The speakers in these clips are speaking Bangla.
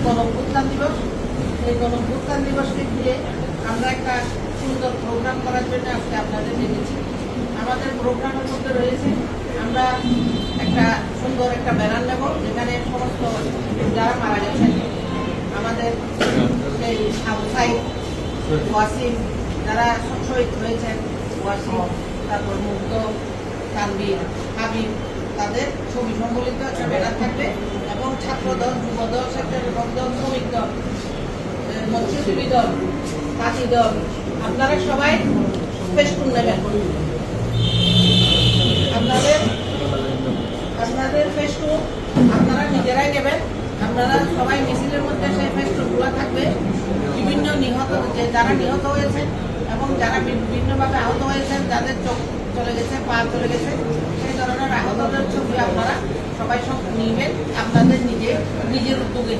গণঅভ্যুত্থান দিবস। এই গণঅভ্যুত্থান দিবসকে ঘিরে আমরা একটা সুন্দর প্রোগ্রাম করার জন্য আজকে আপনাদের ডেকেছি। আমাদের প্রোগ্রামের মধ্যে রয়েছে আমরা একটা সুন্দর একটা ব্যানার নেব, যেখানে সমস্ত যারা মারা গেছেন, আমাদের সেই আবু সাইদ, ওয়াসিম, যারা শহীদ হয়েছেন, ওয়াসিম, তারপর মুগ্ধ, তানভীর, হাবিব, তাদের ছবি সম্বলিত একটা ব্যানার থাকবে এবং ছাত্রদল, যুবদল, স্বেচ্ছাসেবক দল, শ্রমিক দল, মৎস্যজীবী দল, পাখি দল, আপনারা সবাই ফেস্টুন নেবেন। আপনাদের ফেস্টুন আপনারা নিজেরাই নেবেন। আপনারা সবাই মিছিলের মধ্যে সেই ফেস্টুনগুলো থাকবে। বিভিন্ন নিহত, যারা নিহত হয়েছেন এবং যারা বিভিন্নভাবে আহত হয়েছেন, যাদের চোখ চলে গেছে, পা চলে গেছে, সেই ধরনের আহতদের ছবি আপনারা সবাই নিবেন আপনাদের নিজের উদ্যোগে।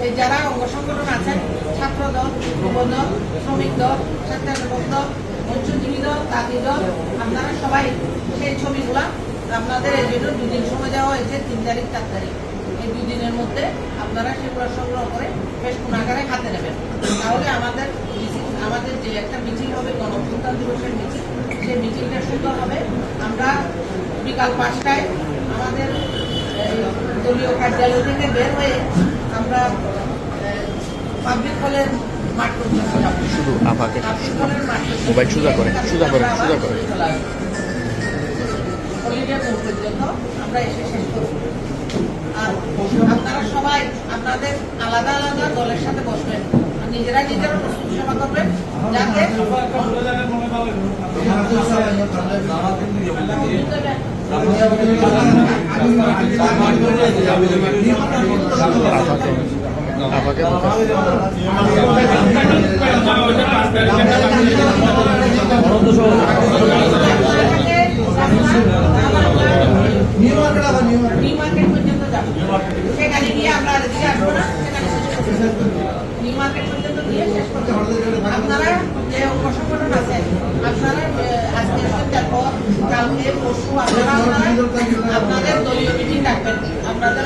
এই যারা অঙ্গ সংগঠন আছেন, ছাত্রদল, যুবদল, শ্রমিক দল, স্বেচ্ছাসেবক দল, মৎস্যজীবী দল, তাঁতি দল, আপনারা সবাই সেই ছবিগুলা আপনাদের এই জন্য 2 দিন সময় দেওয়া হয়েছে, 3 তারিখ 4 তারিখ। এই 2 দিনের মধ্যে আপনারা সেগুলো সংগ্রহ করে ফেস্টুন আকারে হাতে নেবেন। তাহলে আমাদের যে একটা মিছিল হবে, গণঅভ্যুত্থান দিবসের মিছিল, সেই মিছিলটা সুন্দর হবে। আমরা বিকাল 5টায় আমাদের দলীয় কার্যালয় থেকে বের হয়ে আমরা পাবলিক হলের মাঠ পর্যন্ত যাব। শুধু আপাকে মোবাইল সোজা করে হলিডে মোড় পর্যন্ত আমরা এসে শেষ করব। আর আপনারা সবাই আপনাদের আলাদা আলাদা দলের সাথে বসবেন, নিজেরা প্রস্তুতি সভা করবেন, যাতে আপাকে নিউ মার্কেট পর্যন্ত যাব। সেখানে গিয়ে আমরা এদিকে আসবো না, নিউ মার্কেট পর্যন্ত গিয়ে শেষ করতে হবে। আপনারা যে অঙ্গ সংগঠন আছেন, আপনারা আজকে কালকে পরশু আপনাদের দলীয় মিটিং ডাকবেন। আপনাদের